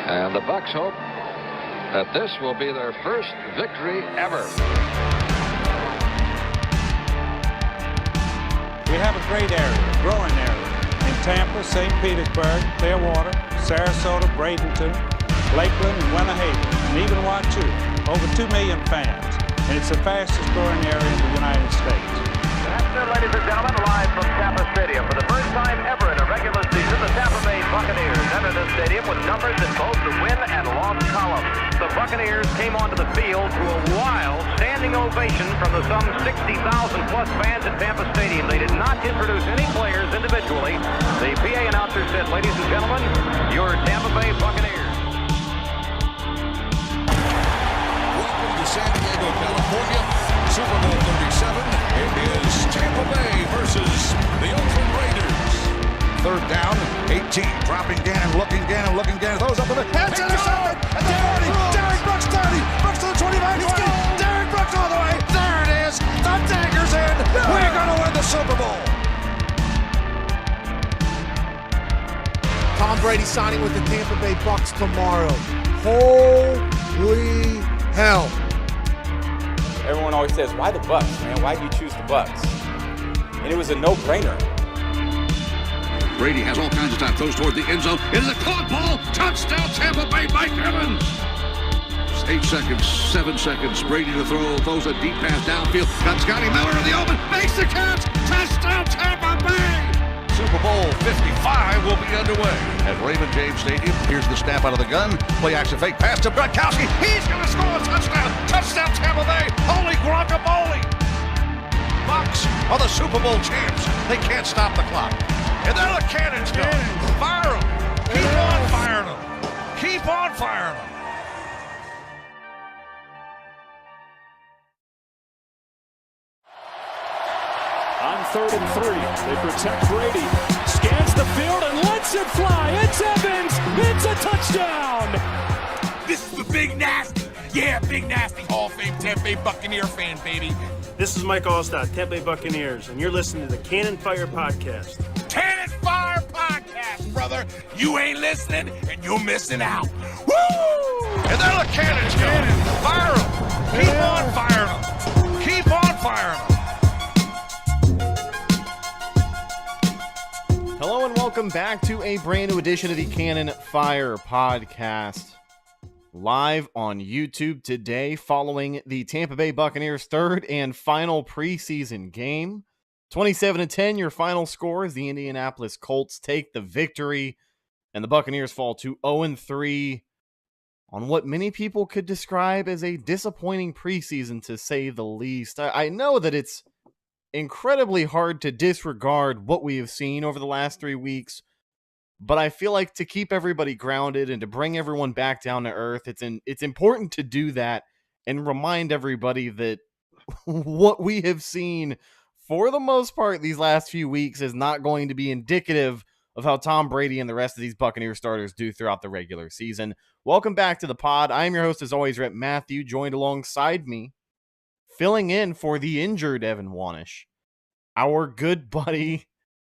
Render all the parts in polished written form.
And the Bucs hope that this will be their first victory ever. We have a great area, a growing area, in Tampa, St. Petersburg, Clearwater, Sarasota, Bradenton, Lakeland, and Winnehaven, and even Wachoo. Over 2 million fans, and it's the fastest growing area in the United States. Good afternoon, ladies and gentlemen, live from Tampa Stadium. For the first time ever in a regular season, the Tampa Bay Buccaneers entered the stadium with numbers in both the win and loss columns. The Buccaneers came onto the field to a wild standing ovation from the some 60,000-plus fans at Tampa Stadium. They did not introduce any players individually. The PA announcer said, "Ladies and gentlemen, your Tampa Bay Buccaneers." Welcome to San Diego, California, Super Bowl 37. It is Tampa Bay versus the Oakland Raiders. Third down, 18, dropping Gannon, looking Gannon, throws up in the head, intercepted at the 40, Derek Brooks 30, Brooks to the 25, 20, Derek Brooks all the way, there it is, the dagger's in, we're going to win the Super Bowl. Tom Brady signing with the Tampa Bay Bucs tomorrow. Holy hell. Everyone always says, why the Bucs, man? Why do you choose the Bucs? And it was a no-brainer. Brady has all kinds of time, throws toward the end zone. It is a caught ball. Touchdown, Tampa Bay, Mike Evans. 8 seconds, 7 seconds. Brady to throw, throws a deep pass downfield. Got Scotty Miller in the open, makes the catch. Touchdown, Tampa Bay. Super Bowl 55 will be underway at Raymond James Stadium. Here's the snap out of the gun. Play action fake pass to Gronkowski. He's going to score a touchdown. Touchdown, Tampa Bay. Holy guacamole. Bucs are the Super Bowl champs. They can't stop the clock. And there the cannons go. Fire them. Keep on firing them. Keep on firing them. On 3rd and 3, they protect Brady. Scans the field and lets it fly. It's Evans. It's a touchdown. This is the Big Nasty. Yeah, Big Nasty. Hall of Fame Tampa Bay Buccaneer fan, baby. This is Mike Allstott, Tampa Bay Buccaneers, and you're listening to the Cannon Fire Podcast. Cannon Fire Podcast, brother. You ain't listening, and you're missing out. Woo! And there the cannons go. Fire them. Keep on firing them. Keep on firing them. Hello and welcome back to a brand new edition of the Cannon Fire Podcast. Live on YouTube today following the Tampa Bay Buccaneers' third and final preseason game. 27-10, your final score as the Indianapolis Colts take the victory and the Buccaneers fall to 0-3 on what many people could describe as a disappointing preseason, to say the least. I know that it's incredibly hard to disregard what we have seen over the last 3 weeks, but I feel like to keep everybody grounded and to bring everyone back down to earth, it's important to do that and remind everybody that what we have seen for the most part these last few weeks is not going to be indicative of how Tom Brady and the rest of these Buccaneer starters do throughout the regular season. Welcome back to the pod. I'm your host, as always, Rhett Matthew, joined alongside me, filling in for the injured Evan Wanish, our good buddy,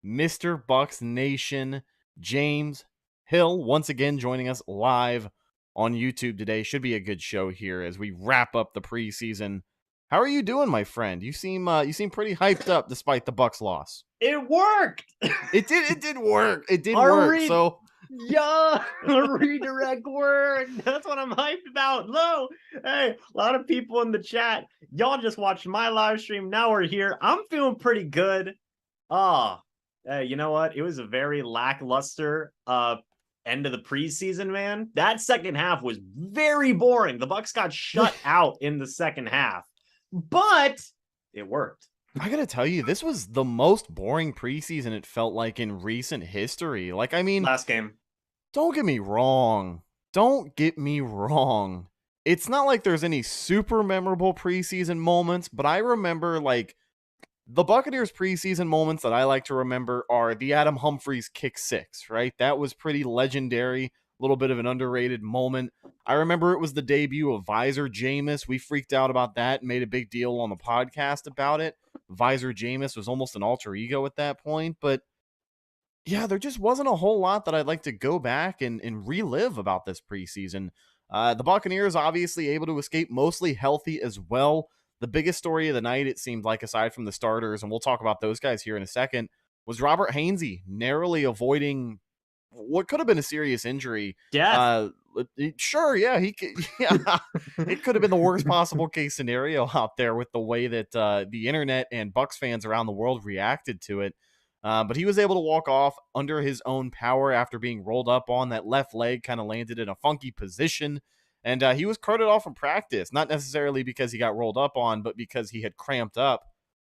Mr. Bucs Nation, James Hill, once again joining us live on YouTube today. Should be a good show here as we wrap up the preseason. How are you doing, my friend? You seem pretty hyped up despite the Bucs loss. It worked. It did work. It did work. So yeah, redirect work. That's what I'm hyped about. Low. Hey, a lot of people in the chat. Y'all just watched my live stream. Now we're here. I'm feeling pretty good. Hey, you know what? It was a very lackluster end of the preseason, man. That second half was very boring. The Bucs got shut out in the second half, but it worked. I gotta tell you, this was the most boring preseason it felt like in recent history. Like, I mean, last game. Don't get me wrong. It's not like there's any super memorable preseason moments, but I remember, like, the Buccaneers preseason moments that I like to remember are the Adam Humphries kick six, right? That was pretty legendary, a little bit of an underrated moment. I remember it was the debut of Visor Jameis. We freaked out about that and made a big deal on the podcast about it. Visor Jameis was almost an alter ego at that point, but Yeah, there just wasn't a whole lot that I'd like to go back and relive about this preseason. The Buccaneers obviously able to escape mostly healthy as well. The biggest story of the night, it seemed like, aside from the starters, and we'll talk about those guys here in a second, was Robert Hainsey narrowly avoiding what could have been a serious injury. Death. Sure, yeah, yeah, it could have been the worst possible case scenario out there with the way that the internet and Bucs fans around the world reacted to it. But he was able to walk off under his own power after being rolled up on. That left leg kind of landed in a funky position. And he was carted off from practice, not necessarily because he got rolled up on, but because he had cramped up.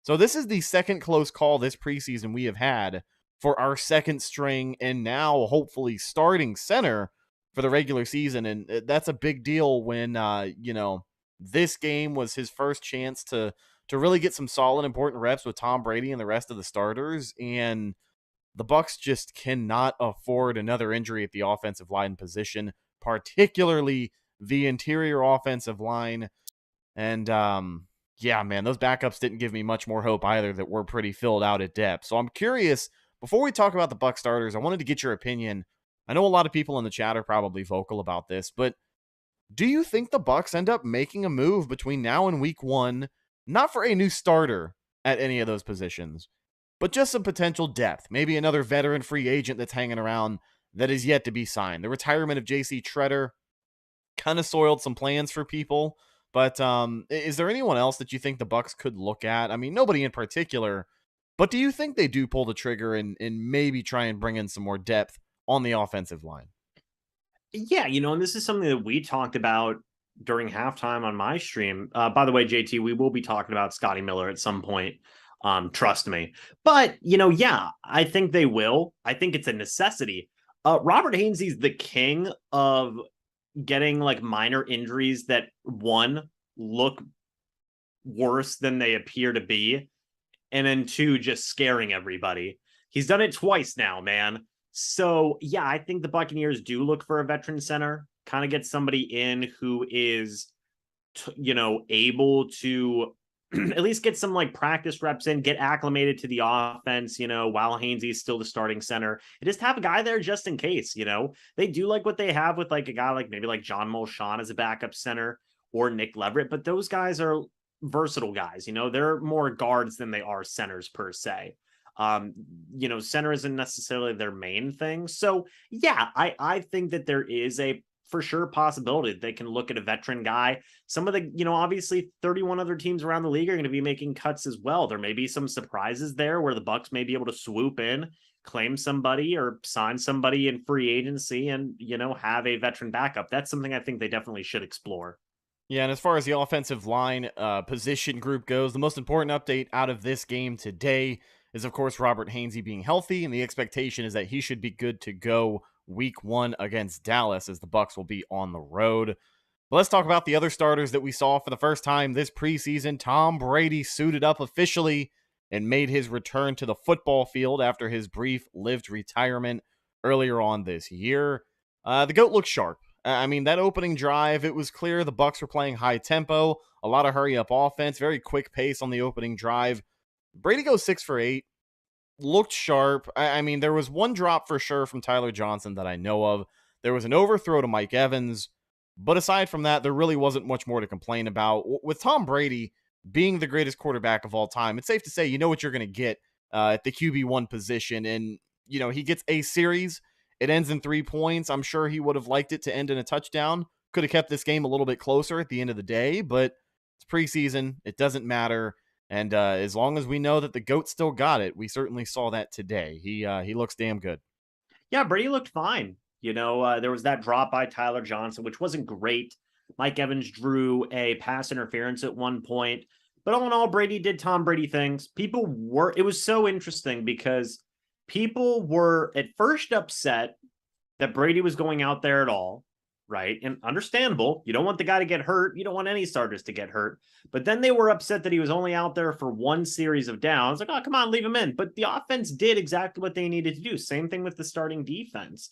So this is the second close call this preseason we have had for our second string and now hopefully starting center for the regular season. And that's a big deal when, this game was his first chance to really get some solid, important reps with Tom Brady and the rest of the starters. And the Bucs just cannot afford another injury at the offensive line position, particularly the interior offensive line. And, yeah, man, those backups didn't give me much more hope either that we're pretty filled out at depth. So I'm curious, before we talk about the Bucs starters, I wanted to get your opinion. I know a lot of people in the chat are probably vocal about this, but do you think the Bucs end up making a move between now and week 1, not for a new starter at any of those positions, but just some potential depth, maybe another veteran free agent that's hanging around that is yet to be signed? The retirement of J.C. Tretter kind of soiled some plans for people, but is there anyone else that you think the Bucs could look at? I mean, nobody in particular, but do you think they do pull the trigger and maybe try and bring in some more depth on the offensive line? Yeah, and this is something that we talked about during halftime on my stream. By the way, JT, we will be talking about Scotty Miller at some point. Trust me. But, yeah, I think they will. I think it's a necessity. Robert Hainsey's the king of getting like minor injuries that, one, look worse than they appear to be, and then two, just scaring everybody. He's done it twice now, man. So, yeah, I think the Buccaneers do look for a veteran center, kind of get somebody in who is, able to at least get some like practice reps in, get acclimated to the offense, while Hainsey's still the starting center. And just have a guy there just in case, They do like what they have with like a guy like maybe like John Molchon as a backup center or Nick Leverett, but those guys are versatile guys, they're more guards than they are centers per se. Center isn't necessarily their main thing. So yeah, I think that there is a for sure possibility that they can look at a veteran guy. Some of the, obviously 31 other teams around the league are going to be making cuts as well. There may be some surprises there where the Bucs may be able to swoop in, claim somebody or sign somebody in free agency and, have a veteran backup. That's something I think they definitely should explore. Yeah, and as far as the offensive line position group goes, the most important update out of this game today is, of course, Robert Hainsey being healthy, and the expectation is that he should be good to go week 1 against Dallas, as the Bucs will be on the road. But let's talk about the other starters that we saw for the first time this preseason. Tom Brady suited up officially and made his return to the football field after his brief-lived retirement earlier on this year. The GOAT looked sharp. I mean, that opening drive, it was clear the Bucs were playing high tempo, a lot of hurry-up offense, very quick pace on the opening drive. Brady goes 6 for 8, looked sharp. I mean, there was one drop for sure from Tyler Johnson that I know of. There was an overthrow to Mike Evans. But aside from that, there really wasn't much more to complain about. With Tom Brady being the greatest quarterback of all time, it's safe to say you know what you're going to get at the QB1 position. And, he gets a series. It ends in 3 points. I'm sure he would have liked it to end in a touchdown. Could have kept this game a little bit closer at the end of the day, but it's preseason. It doesn't matter. And as long as we know that the GOAT still got it, we certainly saw that today. He looks damn good. Yeah, Brady looked fine. There was that drop by Tyler Johnson, which wasn't great. Mike Evans drew a pass interference at one point. But all in all, Brady did Tom Brady things. It was so interesting because people were at first upset that Brady was going out there at all, right? And understandable. You don't want the guy to get hurt. You don't want any starters to get hurt. But then they were upset that he was only out there for one series of downs. Like, oh, come on, leave him in. But the offense did exactly what they needed to do. Same thing with the starting defense.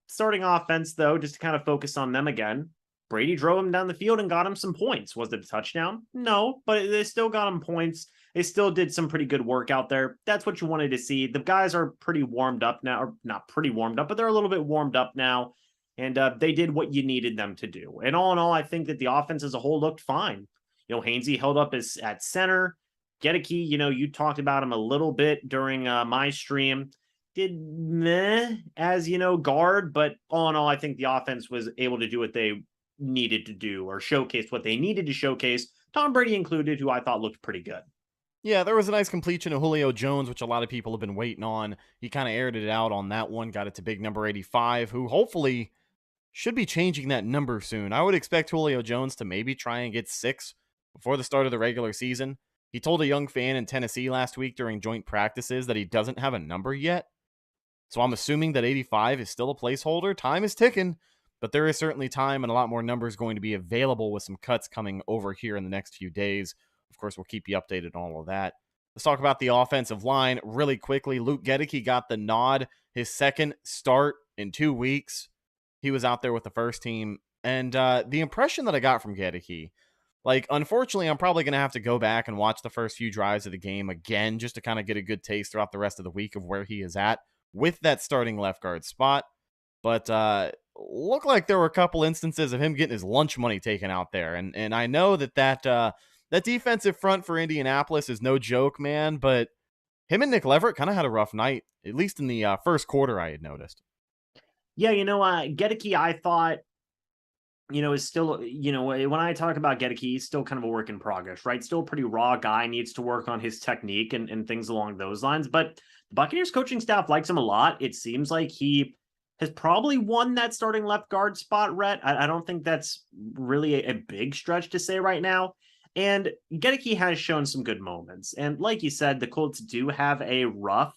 Starting offense, though, just to kind of focus on them again, Brady drove him down the field and got him some points. Was it a touchdown? No, but they still got him points. they still did some pretty good work out there. That's what you wanted to see. The guys are pretty warmed up now, or not pretty warmed up, but they're a little bit warmed up now. And they did what you needed them to do. And all in all, I think that the offense as a whole looked fine. Hainsey held up at center. Gedeke, you talked about him a little bit during my stream. Did meh as, guard, but all in all, I think the offense was able to do what they needed to do or showcase what they needed to showcase, Tom Brady included, who I thought looked pretty good. Yeah, there was a nice completion of Julio Jones, which a lot of people have been waiting on. He kind of aired it out on that one, got it to big number 85, who hopefully should be changing that number soon. I would expect Julio Jones to maybe try and get 6 before the start of the regular season. He told a young fan in Tennessee last week during joint practices that he doesn't have a number yet. So I'm assuming that 85 is still a placeholder. Time is ticking, but there is certainly time and a lot more numbers going to be available with some cuts coming over here in the next few days. Of course, we'll keep you updated on all of that. Let's talk about the offensive line really quickly. Luke Gedeke got the nod, his second start in 2 weeks. He was out there with the first team. And the impression that I got from Gedeke, unfortunately, I'm probably going to have to go back and watch the first few drives of the game again just to kind of get a good taste throughout the rest of the week of where he is at with that starting left guard spot. But looked like there were a couple instances of him getting his lunch money taken out there. And I know that defensive front for Indianapolis is no joke, man, but him and Nick Leverett kind of had a rough night, at least in the first quarter I had noticed. Yeah, Gedeke, I thought, is still, when I talk about Gedeke, he's still kind of a work in progress, right? Still a pretty raw guy, needs to work on his technique and things along those lines. But the Buccaneers coaching staff likes him a lot. It seems like he has probably won that starting left guard spot, Rhett. I don't think that's really a big stretch to say right now. And Gedeke has shown some good moments. And like you said, the Colts do have a rough,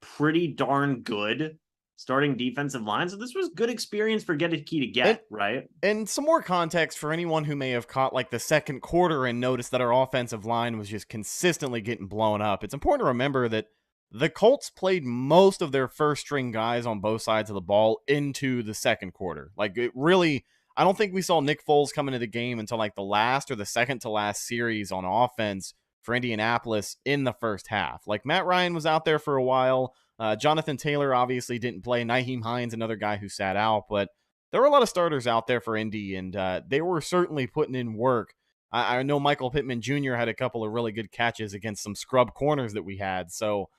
pretty darn good starting defensive line. So this was good experience for Gedeke to get, right? And some more context for anyone who may have caught the second quarter and noticed that our offensive line was just consistently getting blown up. It's important to remember that the Colts played most of their first string guys on both sides of the ball into the second quarter. I don't think we saw Nick Foles come into the game until the last or the second to last series on offense for Indianapolis in the first half. Matt Ryan was out there for a while. Jonathan Taylor obviously didn't play. Nyheim Hines, another guy who sat out, but there were a lot of starters out there for Indy, and they were certainly putting in work. I know Michael Pittman Jr. had a couple of really good catches against some scrub corners that we had. So,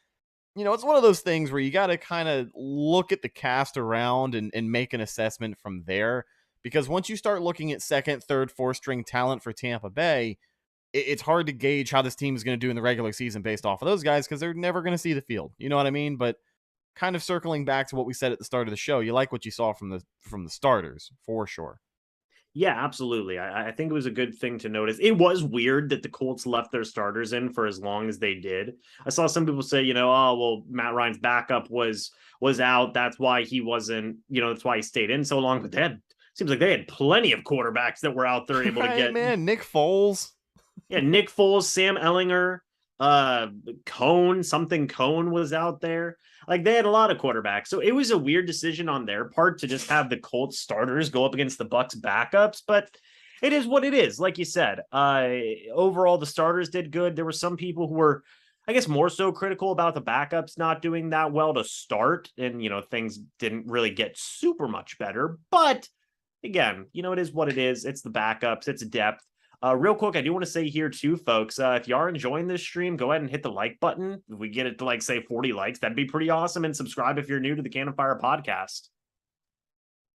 it's one of those things where you got to kind of look at the cast around and make an assessment from there. Because once you start looking at second, third, fourth string talent for Tampa Bay, it's hard to gauge how this team is going to do in the regular season based off of those guys because they're never going to see the field. You know what I mean? But kind of circling back to what we said at the start of the show, you like what you saw from the starters for sure. Yeah, absolutely. I think it was a good thing to notice. It was weird that the Colts left their starters in for as long as they did. I saw some people say, Matt Ryan's backup was out. That's why he wasn't, that's why he stayed in so long. But seems like they had plenty of quarterbacks that were out there able to get. Man, Nick Foles. Yeah, Nick Foles, Sam Ellinger, Cone was out there. They had a lot of quarterbacks. So it was a weird decision on their part to just have the Colts starters go up against the Bucs backups, but it is what it is. Like you said, overall, the starters did good. There were some people who were, I guess, more so critical about the backups not doing that well to start. And, things didn't really get super much better. But again, it is what it is. It's the backups. It's depth. Real quick, I do want to say here too, folks, if you are enjoying this stream, go ahead and hit the like button. If we get it to say 40 likes, that'd be pretty awesome. And subscribe if you're new to the Cannon Fire podcast.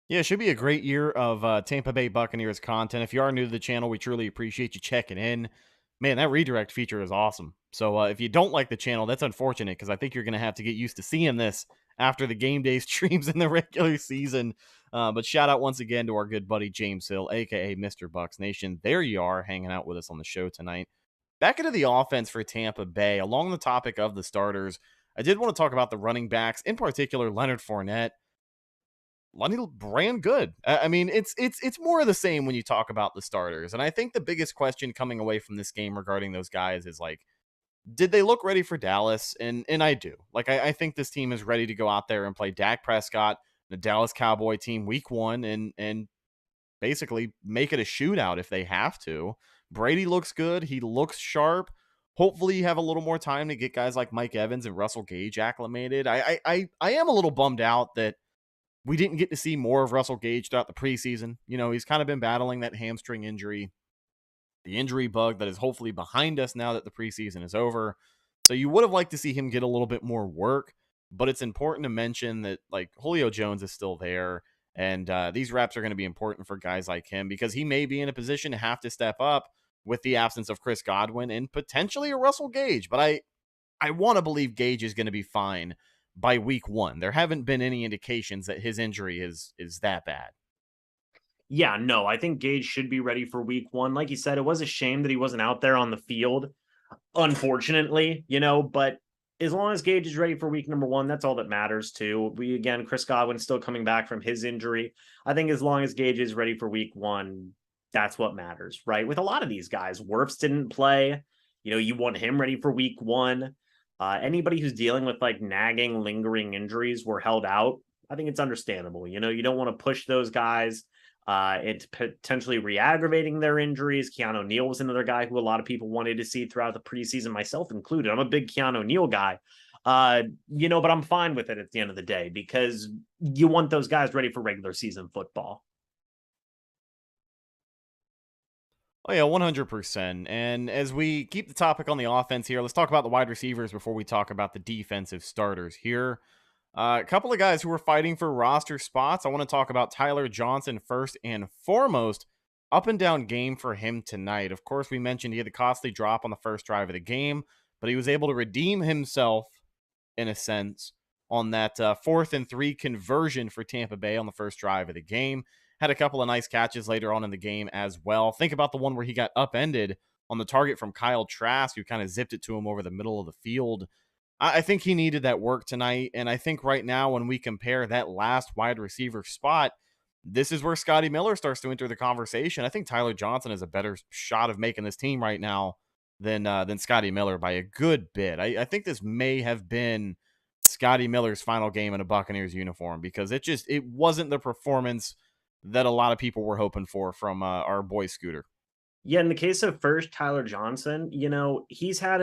Yeah, it should be a great year of Tampa Bay Buccaneers content. If you are new to the channel, we truly appreciate you checking in. Man, that redirect feature is awesome. So if you don't like the channel, that's unfortunate because I think you're going to have to get used to seeing this after the game day streams in the regular season. But shout out once again to our good buddy James Hill, a.k.a. Mr. Bucs Nation. There you are, hanging out with us on the show tonight. Back into the offense for Tampa Bay. Along the topic of the starters, I did want to talk about the running backs, in particular Leonard Fournette. Lenny ran good. I mean, it's more of the same when you talk about the starters. And I think the biggest question coming away from this game regarding those guys is did they look ready for Dallas? And I do. I think this team is ready to go out there and play Dak Prescott, the Dallas Cowboy team, week 1, and basically make it a shootout if they have to. Brady looks good. He looks sharp. hopefully you have a little more time to get guys like Mike Evans and Russell Gage acclimated. I am a little bummed out that we didn't get to see more of Russell Gage throughout the preseason. You know, he's kind of been battling that hamstring injury, the injury bug that is hopefully behind us now that the preseason is over. So you would have liked to see him get a little bit more work, but it's important to mention that like Julio Jones is still there, and these reps are going to be important for guys like him because he may be in a position to have to step up with the absence of Chris Godwin and potentially a Russell Gage. But I want to believe Gage is going to be fine by week 1. There haven't been any indications that his injury is that bad. Yeah, no, I think Gage should be ready for week 1. Like you said, it was a shame that he wasn't out there on the field, unfortunately, but as long as Gage is ready for week number 1, that's all that matters too. Chris Godwin's still coming back from his injury. I think as long as Gage is ready for week 1, that's what matters, right? With a lot of these guys, Wirfs didn't play. You want him ready for week 1. Anybody who's dealing with like nagging, lingering injuries were held out. I think it's understandable. You don't want to push those guys. It's potentially re-aggravating their injuries. Keanu Neal was another guy who a lot of people wanted to see throughout the preseason, myself included. I'm a big Keanu Neal guy, but I'm fine with it at the end of the day because you want those guys ready for regular season football. Oh, yeah, 100%. And as we keep the topic on the offense here, let's talk about the wide receivers before we talk about the defensive starters here. A couple of guys who are fighting for roster spots. I want to talk about Tyler Johnson first and foremost. Up and down game for him tonight. Of course, we mentioned he had the costly drop on the first drive of the game, but he was able to redeem himself, in a sense, on that 4th and 3 conversion for Tampa Bay on the first drive of the game. Had a couple of nice catches later on in the game as well. Think about the one where he got upended on the target from Kyle Trask, who kind of zipped it to him over the middle of the field. I think he needed that work tonight, and I think right now when we compare that last wide receiver spot, this is where Scotty Miller starts to enter the conversation. I think Tyler Johnson has a better shot of making this team right now than Scotty Miller by a good bit. I think this may have been Scotty Miller's final game in a Buccaneers uniform because it wasn't the performance that a lot of people were hoping for from our boy Scooter. Yeah, in the case of first Tyler Johnson, he's had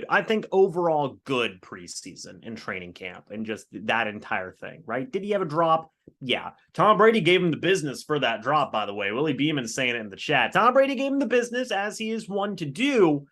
I think overall good preseason in training camp and just that entire thing, right? Did he have a drop? Yeah. Tom Brady gave him the business for that drop, by the way. Willie Beeman saying it in the chat. Tom Brady gave him the business as he is one to do.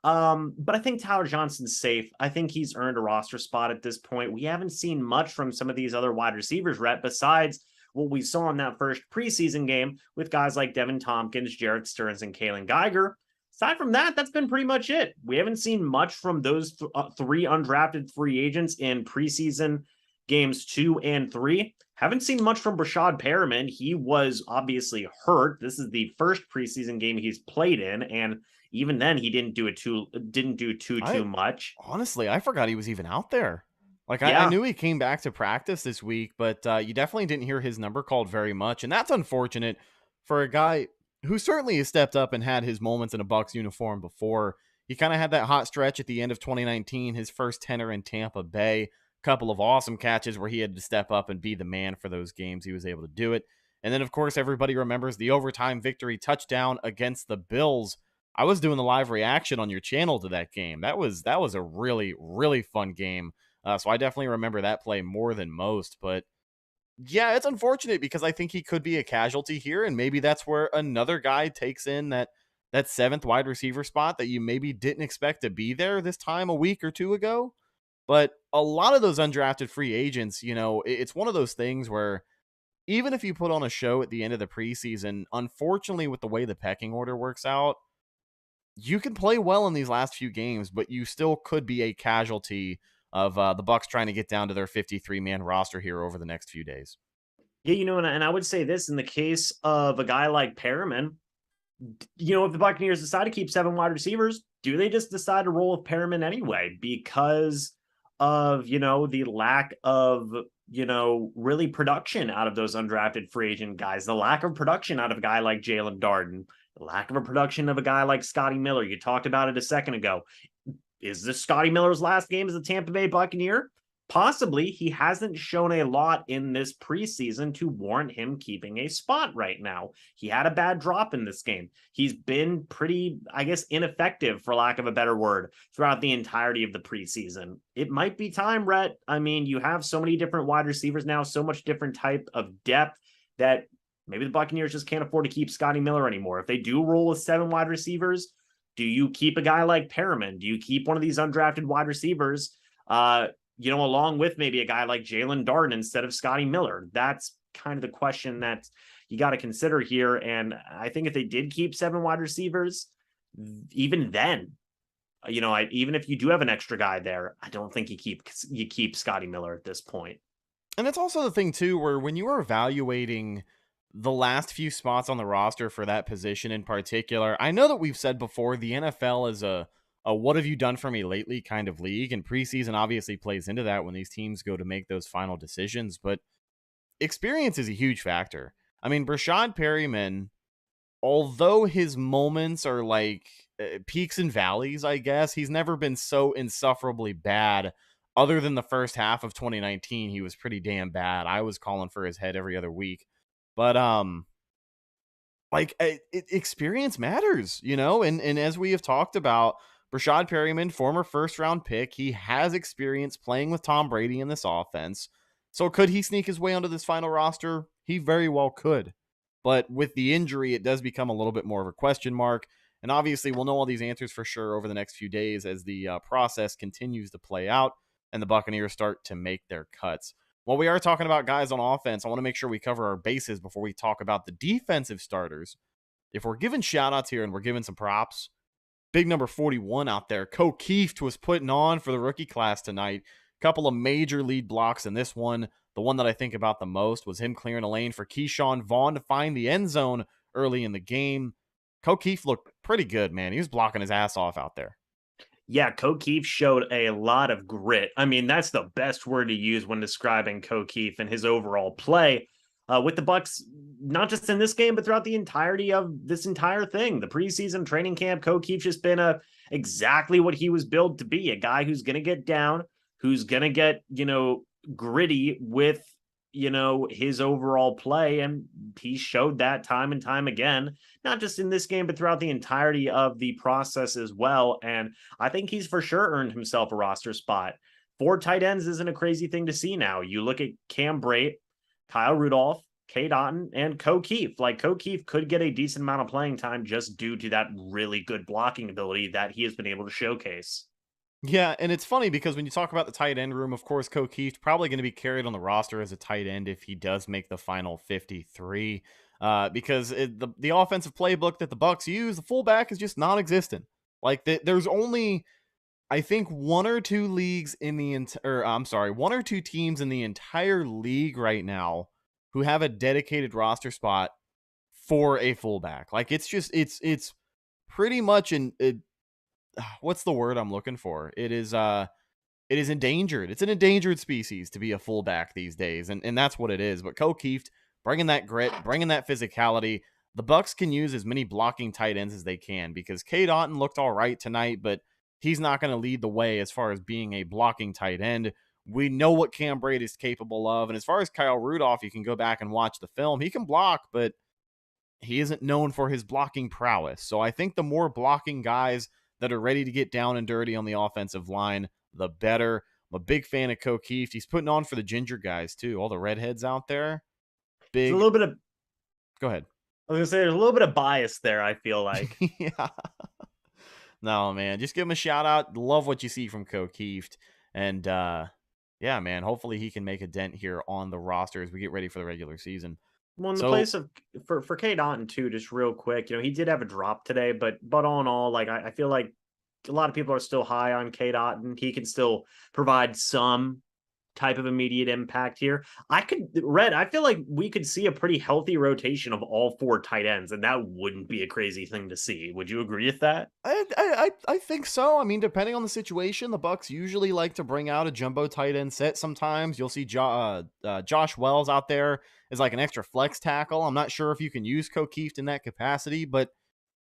But I think Tyler Johnson's safe. I think he's earned a roster spot at this point. We haven't seen much from some of these other wide receivers, Rhett, besides what we saw in that first preseason game with guys like Devin Tompkins, Jared Stearns, and Kalen Geiger. Aside from that, that's been pretty much it. We haven't seen much from those 3 undrafted free agents in preseason games 2 and 3. Haven't seen much from Brashad Perriman. He was obviously hurt. This is the first preseason game he's played in, and even then, he didn't do too much. Honestly, I forgot he was even out there. I knew he came back to practice this week, but you definitely didn't hear his number called very much, and that's unfortunate for a guy who certainly has stepped up and had his moments in a Bucs uniform before. He kind of had that hot stretch at the end of 2019, his first tenure in Tampa Bay. Couple of awesome catches where he had to step up and be the man for those games. He was able to do it. And then, of course, everybody remembers the overtime victory touchdown against the Bills. I was doing the live reaction on your channel to that game. That was a really, really fun game. So I definitely remember that play more than most. But yeah, it's unfortunate because I think he could be a casualty here, and maybe that's where another guy takes in that 7th wide receiver spot that you maybe didn't expect to be there this time a week or 2 ago. But a lot of those undrafted free agents, it's one of those things where even if you put on a show at the end of the preseason, unfortunately with the way the pecking order works out, you can play well in these last few games, but you still could be a casualty of the Bucs trying to get down to their 53-man roster here over the next few days. Yeah, and I would say this in the case of a guy like Perriman, if the Buccaneers decide to keep 7 wide receivers, do they just decide to roll with Perriman anyway? Because of, the lack of, really production out of those undrafted free agent guys, the lack of production out of a guy like Jalen Darden, the lack of a production of a guy like Scotty Miller. You talked about it a second ago. Is this Scotty Miller's last game as a Tampa Bay Buccaneer? possibly he hasn't shown a lot in this preseason to warrant him keeping a spot right now. He had a bad drop in this game. He's been pretty, I guess, ineffective, for lack of a better word, throughout the entirety of the preseason. It might be time, Rhett. I mean, you have so many different wide receivers now, so much different type of depth that maybe the Buccaneers just can't afford to keep Scotty Miller anymore. If they do roll with 7 wide receivers, do you keep a guy like Perriman? Do you keep one of these undrafted wide receivers, along with maybe a guy like Jalen Darden instead of Scotty Miller? That's kind of the question that you got to consider here. And I think if they did keep 7 wide receivers, even then, even if you do have an extra guy there, I don't think you keep Scotty Miller at this point. And that's also the thing too, where when you are evaluating the last few spots on the roster for that position in particular, I know that we've said before, the NFL is a what have you done for me lately kind of league, and preseason obviously plays into that when these teams go to make those final decisions, but experience is a huge factor. I mean, Brashad Perriman, although his moments are like peaks and valleys, I guess, he's never been so insufferably bad. Other than the first half of 2019, he was pretty damn bad. I was calling for his head every other week. But experience matters, and as we have talked about, Brashad Perriman, former first-round pick, he has experience playing with Tom Brady in this offense. So could he sneak his way onto this final roster? He very well could. But with the injury, it does become a little bit more of a question mark. And obviously, we'll know all these answers for sure over the next few days as the process continues to play out and the Buccaneers start to make their cuts. While we are talking about guys on offense, I want to make sure we cover our bases before we talk about the defensive starters. If we're giving shout-outs here and we're giving some props, big number 41 out there, Keeft was putting on for the rookie class tonight. Couple of major lead blocks in this one. The one that I think about the most was him clearing a lane for Keyshawn Vaughn to find the end zone early in the game. Keeft looked pretty good, man. He was blocking his ass off out there. Yeah, Keeft showed a lot of grit. I mean, that's the best word to use when describing Keeft and his overall play with the Bucs, not just in this game, but throughout the entirety of this entire thing. The preseason training camp, Keeft's just been exactly what he was billed to be, a guy who's going to get down, who's going to get, gritty with, his overall play. And he showed that time and time again, not just in this game, but throughout the entirety of the process as well. And I think he's for sure earned himself a roster spot. 4 tight ends isn't a crazy thing to see now. You look at Cam Brate, Kyle Rudolph, Cade Otton, and Keeft. Keeft could get a decent amount of playing time just due to that really good blocking ability that he has been able to showcase. Yeah, and it's funny because when you talk about the tight end room, of course, Keeft probably going to be carried on the roster as a tight end if he does make the final 53. Because the offensive playbook that the Bucs use, the fullback is just non-existent. There's only, I think, 1 or 2 leagues in the 1 or 2 teams in the entire league right now who have a dedicated roster spot for a fullback. It's pretty much what's the word I'm looking for? It is endangered. It's an endangered species to be a fullback these days, and that's what it is. But Keeft bringing that grit, bringing that physicality. The Bucs can use as many blocking tight ends as they can because Cade Otton looked all right tonight, but he's not going to lead the way as far as being a blocking tight end. We know what Cam Brate is capable of, and as far as Kyle Rudolph, you can go back and watch the film. He can block, but he isn't known for his blocking prowess. So I think the more blocking guys that are ready to get down and dirty on the offensive line, the better. I'm a big fan of Keeft. He's putting on for the ginger guys, too. All the redheads out there. Big. It's a little bit of... Go ahead. I was going to say, there's a little bit of bias there, I feel like. Yeah. No, man. Just give him a shout-out. Love what you see from Keeft. And, yeah, man, hopefully he can make a dent here on the roster as we get ready for the regular season. Well, in the place of for Cade Otton too, just real quick, he did have a drop today, but all in all, I feel like a lot of people are still high on Cade Otton. He can still provide some type of immediate impact here. I feel like we could see a pretty healthy rotation of all 4 tight ends, and that wouldn't be a crazy thing to see. Would you agree with that? I think so. I mean, depending on the situation, the Bucs usually like to bring out a jumbo tight end set. Sometimes you'll see Josh Wells out there as like an extra flex tackle. I'm not sure if you can use Keeft in that capacity, but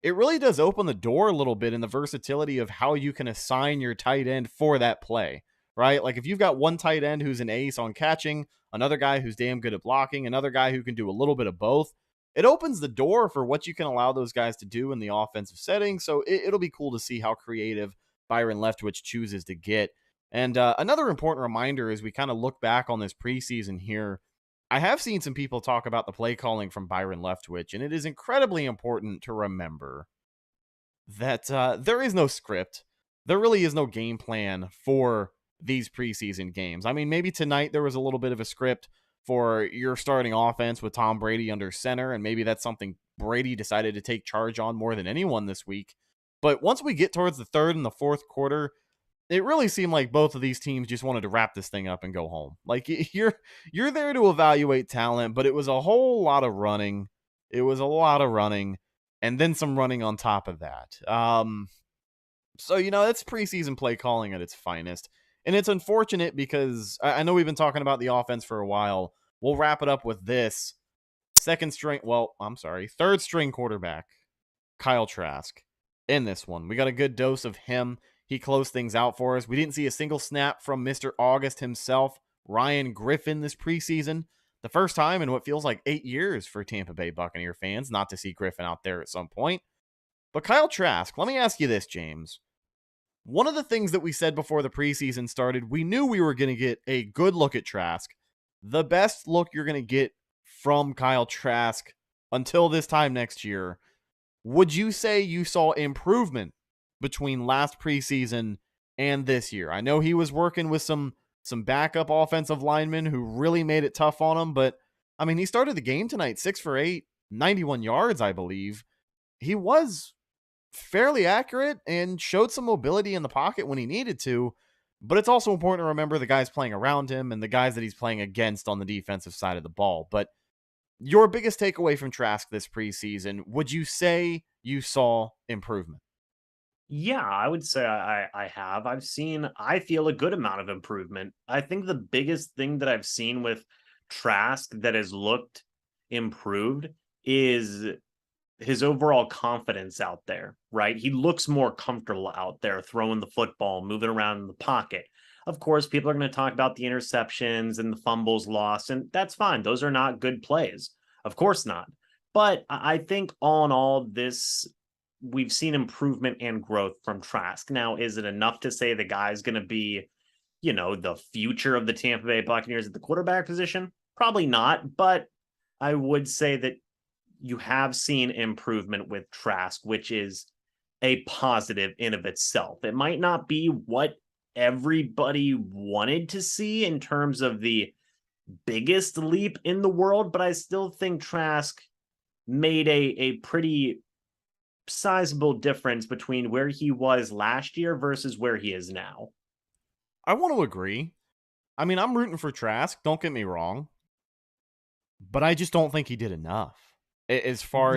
it really does open the door a little bit in the versatility of how you can assign your tight end for that play. right? Like if you've got one tight end who's an ace on catching, another guy who's damn good at blocking, another guy who can do a little bit of both, it opens the door for what you can allow those guys to do in the offensive setting. So it'll be cool to see how creative Byron Leftwich chooses to get. And another important reminder as we kind of look back on this preseason here, I have seen some people talk about the play calling from Byron Leftwich, and it is incredibly important to remember that there is no script. There really is no game plan for these preseason games. I mean, maybe tonight there was a little bit of a script for your starting offense with Tom Brady under center, and maybe that's something Brady decided to take charge on more than anyone this week. But once we get towards the third and the fourth quarter, it really seemed like both of these teams just wanted to wrap this thing up and go home. Like you're there to evaluate talent, but it was a whole lot of running. It was a lot of running, and then some running on top of that. So, that's preseason play calling at its finest. And it's unfortunate because I know we've been talking about the offense for a while. We'll wrap it up with this. Third string quarterback, Kyle Trask, in this one. We got a good dose of him. He closed things out for us. We didn't see a single snap from Mr. August himself, Ryan Griffin, this preseason. The first time in what feels like 8 years for Tampa Bay Buccaneer fans not to see Griffin out there at some point. But Kyle Trask, let me ask you this, James. One of the things that we said before the preseason started, we knew we were going to get a good look at Trask. The best look you're going to get from Kyle Trask until this time next year. Would you say you saw improvement between last preseason and this year? I know he was working with some backup offensive linemen who really made it tough on him, but I mean, he started the game tonight 6 for 8, 91 yards, I believe. He was fairly accurate and showed some mobility in the pocket when he needed to, but it's also important to remember the guys playing around him and the guys that he's playing against on the defensive side of the ball. But your biggest takeaway from Trask this preseason, would you say you saw improvement? Yeah, I would say I have. I feel a good amount of improvement. I think the biggest thing that I've seen with Trask that has looked improved is his overall confidence out there, right? He looks more comfortable out there throwing the football, moving around in the pocket. Of course, people are going to talk about the interceptions and the fumbles lost, and that's fine. Those are not good plays. Of course not. But I think all in all, we've seen improvement and growth from Trask. Now, is it enough to say the guy's going to be, the future of the Tampa Bay Buccaneers at the quarterback position? Probably not, but I would say that you have seen improvement with Trask, which is a positive in of itself. It might not be what everybody wanted to see in terms of the biggest leap in the world, but I still think Trask made a pretty sizable difference between where he was last year versus where he is now. I want to agree. I mean, I'm rooting for Trask, don't get me wrong, but I just don't think he did enough. As far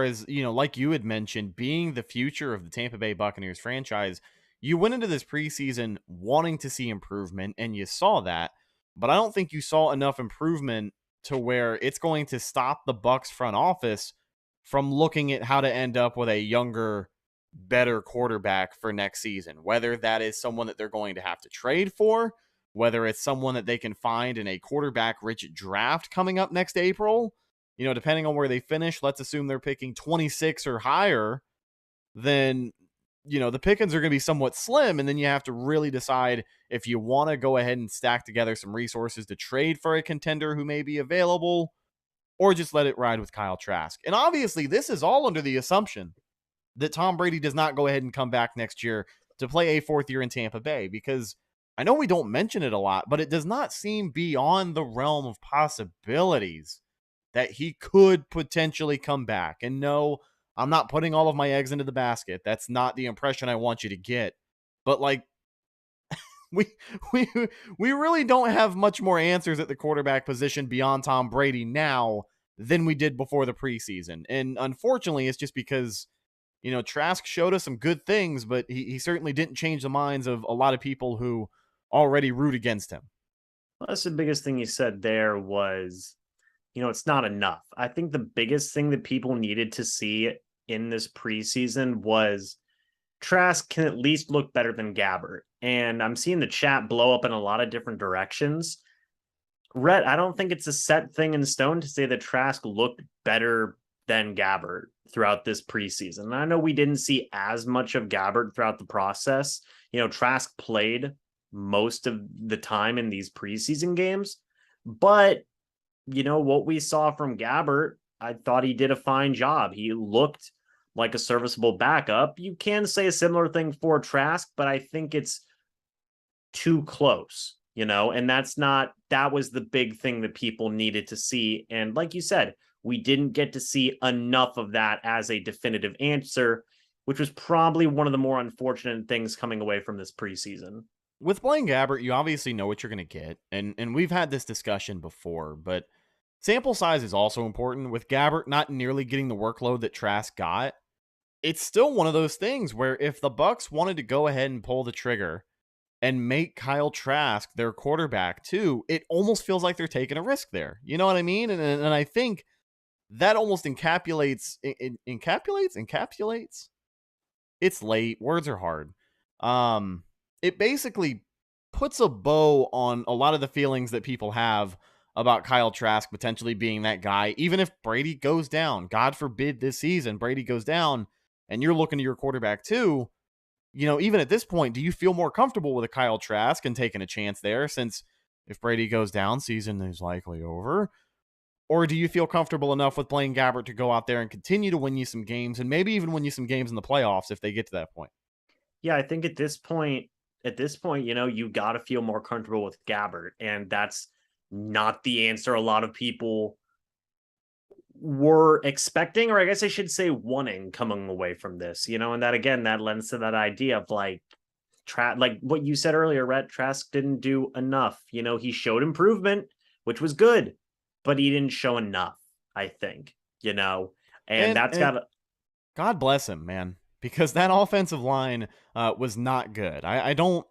as, like you had mentioned, being the future of the Tampa Bay Buccaneers franchise, you went into this preseason wanting to see improvement, and you saw that, but I don't think you saw enough improvement to where it's going to stop the Bucs front office from looking at how to end up with a younger, better quarterback for next season, whether that is someone that they're going to have to trade for, whether it's someone that they can find in a quarterback-rich draft coming up next April. Depending on where they finish, let's assume they're picking 26 or higher, then, the pickings are going to be somewhat slim, and then you have to really decide if you want to go ahead and stack together some resources to trade for a contender who may be available, or just let it ride with Kyle Trask. And obviously, this is all under the assumption that Tom Brady does not go ahead and come back next year to play a fourth year in Tampa Bay, because I know we don't mention it a lot, but it does not seem beyond the realm of possibilities that he could potentially come back. And no, I'm not putting all of my eggs into the basket. That's not the impression I want you to get. But we really don't have much more answers at the quarterback position beyond Tom Brady now than we did before the preseason. And unfortunately, it's just because, Trask showed us some good things, but he certainly didn't change the minds of a lot of people who already root against him. Well, that's the biggest thing you said there was, it's not enough. I think the biggest thing that people needed to see in this preseason was Trask can at least look better than Gabbert. And I'm seeing the chat blow up in a lot of different directions. Rhett, I don't think it's a set thing in stone to say that Trask looked better than Gabbert throughout this preseason. And I know we didn't see as much of Gabbert throughout the process. Trask played most of the time in these preseason games, but what we saw from Gabbert, I thought he did a fine job. He looked like a serviceable backup. You can say a similar thing for Trask, but I think it's too close, and that was the big thing that people needed to see. And like you said, we didn't get to see enough of that as a definitive answer, which was probably one of the more unfortunate things coming away from this preseason. With Blaine Gabbert, you obviously know what you're going to get, and we've had this discussion before, but sample size is also important. With Gabbert not nearly getting the workload that Trask got, it's still one of those things where if the Bucs wanted to go ahead and pull the trigger and make Kyle Trask their quarterback too, it almost feels like they're taking a risk there. You know what I mean? And I think that almost encapsulates. It's late. Words are hard. It basically puts a bow on a lot of the feelings that people have about Kyle Trask potentially being that guy. Even if Brady goes down, God forbid this season, Brady goes down, and you're looking to your quarterback too, even at this point, do you feel more comfortable with a Kyle Trask and taking a chance there, since if Brady goes down, season is likely over? Or do you feel comfortable enough with Blaine Gabbert to go out there and continue to win you some games, and maybe even win you some games in the playoffs if they get to that point? Yeah, I think at this point, you got to feel more comfortable with Gabbert, and that's not the answer a lot of people were expecting, or I guess I should say wanting, coming away from this, and that, again, that lends to that idea of like what you said earlier, Rhett, Trask didn't do enough. He showed improvement, which was good, but he didn't show enough, I think, and that's got God bless him, man, because that offensive line was not good. I don't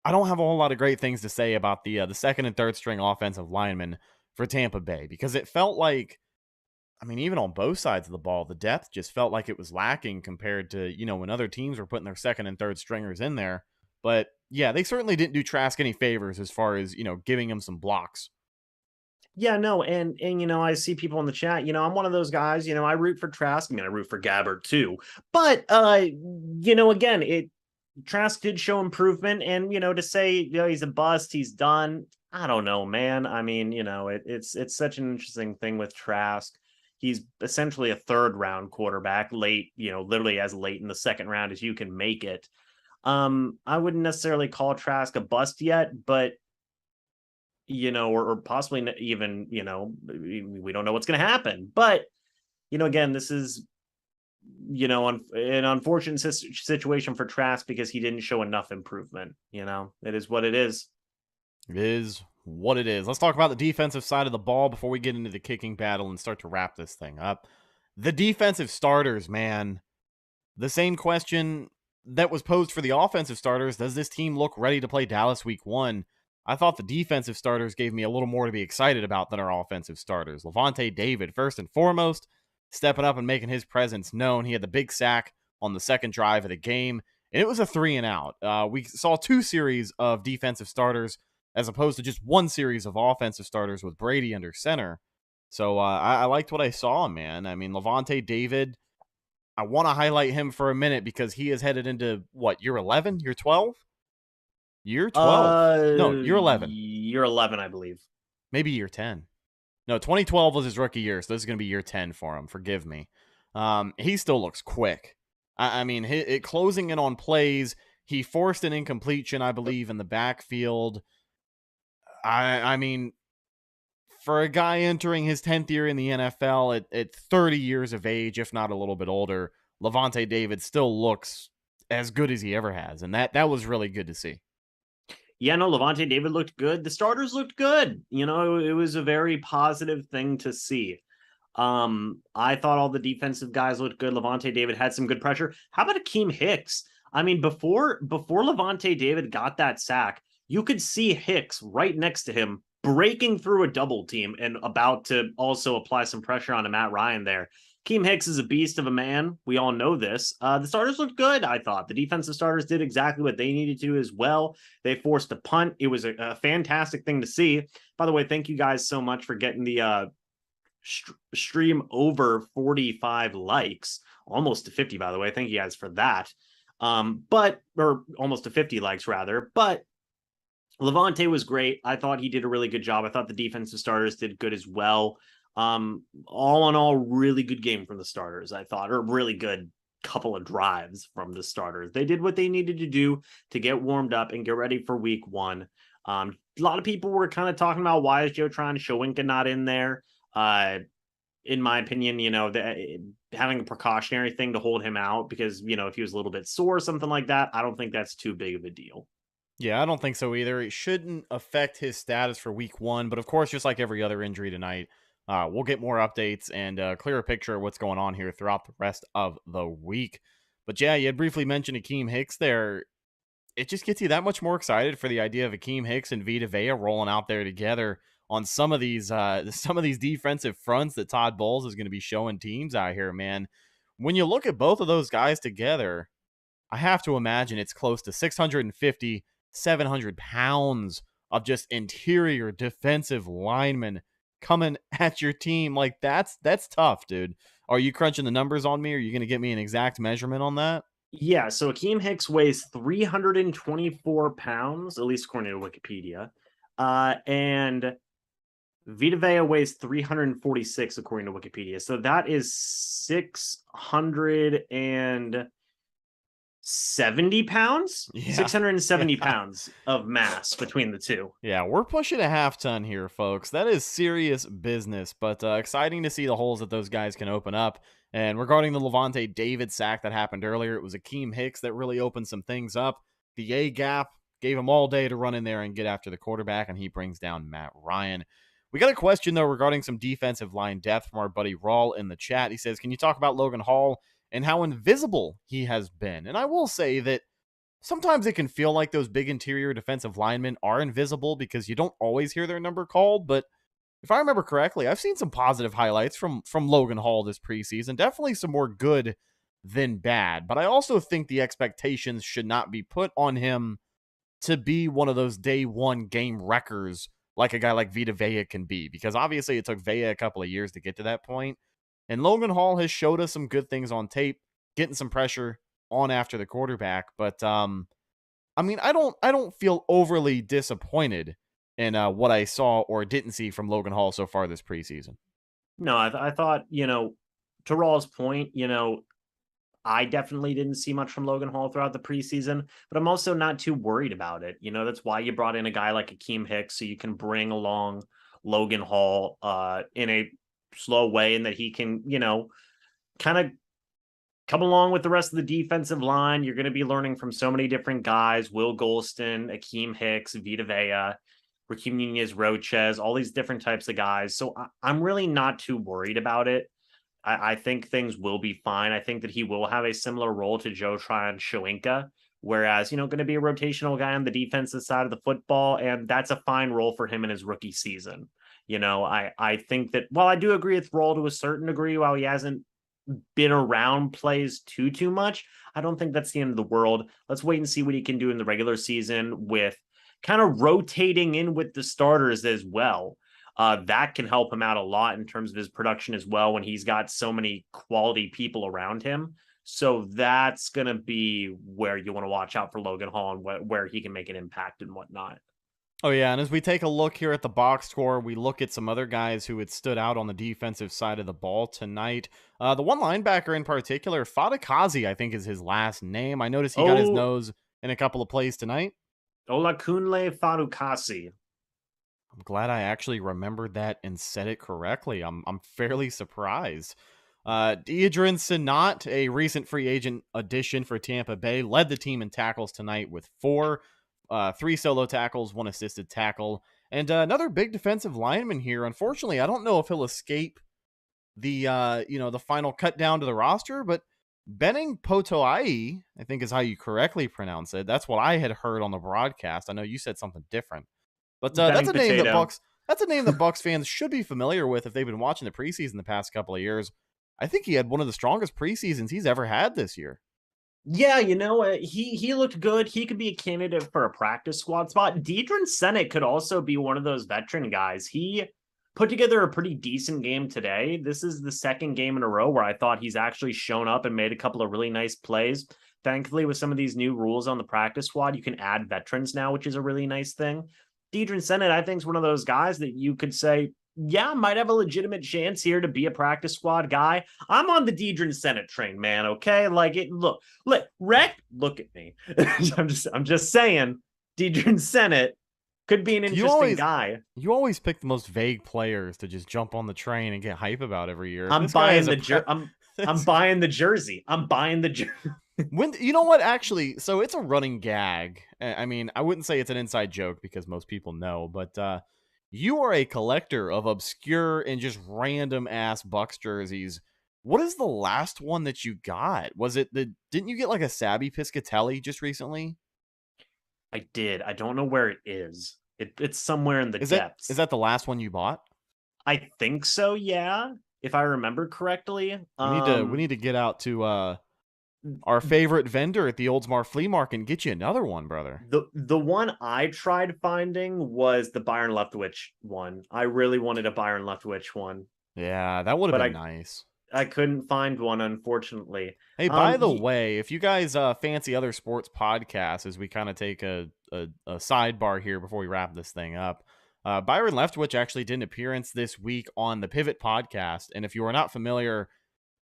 have a whole lot of great things to say about the second and third string offensive linemen for Tampa Bay, because it felt like, even on both sides of the ball, the depth just felt like it was lacking compared to, when other teams were putting their second and third stringers in there. But yeah, they certainly didn't do Trask any favors as far as, giving him some blocks. Yeah, no, and I see people in the chat, I'm one of those guys, I root for Trask. I root for Gabbert too. But again, Trask did show improvement, and to say, he's a bust, he's done, I don't know, man. It's such an interesting thing with Trask. He's essentially a third round quarterback, late, literally as late in the second round as you can make it. I wouldn't necessarily call Trask a bust yet, but or possibly even, we don't know what's going to happen. But, again, this is, an unfortunate situation for Trask because he didn't show enough improvement. It is what it is. It is what it is. Let's talk about the defensive side of the ball before we get into the kicking battle and start to wrap this thing up. The defensive starters, man. The same question that was posed for the offensive starters. Does this team look ready to play Dallas week 1? I thought the defensive starters gave me a little more to be excited about than our offensive starters. Lavonte David, first and foremost, stepping up and making his presence known. He had the big sack on the second drive of the game, and it was a 3-and-out. We saw 2 series of defensive starters as opposed to just 1 series of offensive starters with Brady under center. So I liked what I saw, man. Lavonte David, I want to highlight him for a minute because he is headed into, year 11? Year 12? Year 12? No, year 11. Year 11, I believe. Maybe year 10. No, 2012 was his rookie year, so this is going to be year 10 for him. Forgive me. He still looks quick. Closing in on plays. He forced an incompletion, I believe, in the backfield. For a guy entering his 10th year in the NFL at 30 years of age, if not a little bit older, Lavonte David still looks as good as he ever has, and that was really good to see. Yeah, no, Lavonte David looked good. The starters looked good. It was a very positive thing to see. I thought all the defensive guys looked good. Lavonte David had some good pressure. How about Akeem Hicks? Before Lavonte David got that sack, you could see Hicks right next to him breaking through a double team and about to also apply some pressure onto Matt Ryan there. Akeem Hicks is a beast of a man. We all know this. The starters looked good, I thought. The defensive starters did exactly what they needed to do as well. They forced a punt. It was a fantastic thing to see. By the way, thank you guys so much for getting the stream over 45 likes. Almost to 50, by the way. Thank you guys for that. Or almost to 50 likes, rather. But Levante was great. I thought he did a really good job. I thought the defensive starters did good as well. All in all, really good game from the starters, I thought, or really good couple of drives from the starters. They did what they needed to do to get warmed up and get ready for week 1. A lot of people were kind of talking about, why is Joe trying Shawinka not in there? In my opinion, having a precautionary thing to hold him out because, if he was a little bit sore or something like that, I don't think that's too big of a deal. Yeah, I don't think so either. It shouldn't affect his status for week 1, but of course, just like every other injury tonight, we'll get more updates and a clearer picture of what's going on here throughout the rest of the week. But yeah, you had briefly mentioned Akeem Hicks there. It just gets you that much more excited for the idea of Akeem Hicks and Vita Vea rolling out there together on some of these defensive fronts that Todd Bowles is going to be showing teams out here, man. When you look at both of those guys together, I have to imagine it's close to 650, 700 pounds of just interior defensive linemen coming at your team. Like, that's tough, dude. Are you crunching the numbers on me? Are you going to get me an exact measurement on that? Yeah, so Akeem Hicks weighs 324 pounds, at least according to Wikipedia. And Vita Vea weighs 346 according to Wikipedia. So that is 670 pounds? Yeah. 670 pounds of mass between the two. Yeah, we're pushing a half ton here, folks. That is serious business, but exciting to see the holes that those guys can open up. And regarding the Levante David sack that happened earlier, it was Akeem Hicks that really opened some things up. The A-gap gave him all day to run in there and get after the quarterback, and he brings down Matt Ryan. We got a question, though, regarding some defensive line depth from our buddy Rawl in the chat. He says, can you talk about Logan Hall and how invisible he has been? And I will say that sometimes it can feel like those big interior defensive linemen are invisible because you don't always hear their number called. But if I remember correctly, I've seen some positive highlights from Logan Hall this preseason. Definitely some more good than bad. But I also think the expectations should not be put on him to be one of those day one game wreckers like a guy like Vita Vea can be. Because obviously it took Vea a couple of years to get to that point. And Logan Hall has showed us some good things on tape, getting some pressure on after the quarterback. But, I don't feel overly disappointed in what I saw or didn't see from Logan Hall so far this preseason. No, I thought, to Raw's point, I definitely didn't see much from Logan Hall throughout the preseason, but I'm also not too worried about it. That's why you brought in a guy like Akeem Hicks, so you can bring along Logan Hall in a slow way, and that he can, kind of come along with the rest of the defensive line. You're going to be learning from so many different guys: Will Golston, Akeem Hicks, Vita Vea, Raheem Nunez-Roches, all these different types of guys. So I'm really not too worried about it. I think things will be fine. I think that he will have a similar role to Joe Tryon-Shoyinka, whereas, going to be a rotational guy on the defensive side of the football, and that's a fine role for him in his rookie season. I think that while I do agree with Rawl to a certain degree, while he hasn't been around plays too much, I don't think that's the end of the world. Let's wait and see what he can do in the regular season with kind of rotating in with the starters as well. That can help him out a lot in terms of his production as well when he's got so many quality people around him. So that's going to be where you want to watch out for Logan Hall and where he can make an impact and whatnot. Oh, yeah, and as we take a look here at the box score, we look at some other guys who had stood out on the defensive side of the ball tonight. The one linebacker in particular, Fadakazi, I think is his last name. I noticed he got his nose in a couple of plays tonight. Olakunle Fadukasi. I'm glad I actually remembered that and said it correctly. I'm fairly surprised. Deidrin Sinat, a recent free agent addition for Tampa Bay, led the team in tackles tonight with 4, 3 solo tackles, 1 assisted tackle, and another big defensive lineman here. Unfortunately, I don't know if he'll escape the final cut down to the roster, but Benning Potoai, I think is how you correctly pronounce it. That's what I had heard on the broadcast. I know you said something different. But that's a name that Bucs fans should be familiar with if they've been watching the preseason the past couple of years. I think he had one of the strongest preseasons he's ever had this year. Yeah, he looked good. He could be a candidate for a practice squad spot. Deidrin Senate could also be one of those veteran guys. He put together a pretty decent game today. This is the second game in a row where I thought he's actually shown up and made a couple of really nice plays. Thankfully, with some of these new rules on the practice squad, you can add veterans now, which is a really nice thing. Deidrin Senate, I think, is one of those guys that you could say, yeah, might have a legitimate chance here to be a practice squad guy. I'm on the Deidrin Senate train, man. Okay, look, Rhett, look at me. I'm just saying, Deidrin Senate could be an interesting guy. You always pick the most vague players to just jump on the train and get hype about every year. I'm buying the jersey. I'm buying the jersey. When you know what, actually, so it's a running gag. I mean, I wouldn't say it's an inside joke because most people know, but you are a collector of obscure and just random ass Bucks jerseys. What is the last one that you got? Was it didn't you get like a Sabby Piscatelli just recently? I did. I don't know where it is. It's somewhere in the depths. Is that the last one you bought? I think so, yeah. If I remember correctly. We need to get out to our favorite vendor at the Oldsmar Flea Market and get you another one, brother. The one I tried finding was the Byron Leftwich one. I really wanted a Byron Leftwich one. Yeah, that would have been nice. I couldn't find one, unfortunately. Hey, by the way, if you guys fancy other sports podcasts, as we kind of take a sidebar here before we wrap this thing up, Byron Leftwich actually did an appearance this week on the Pivot podcast. And if you are not familiar,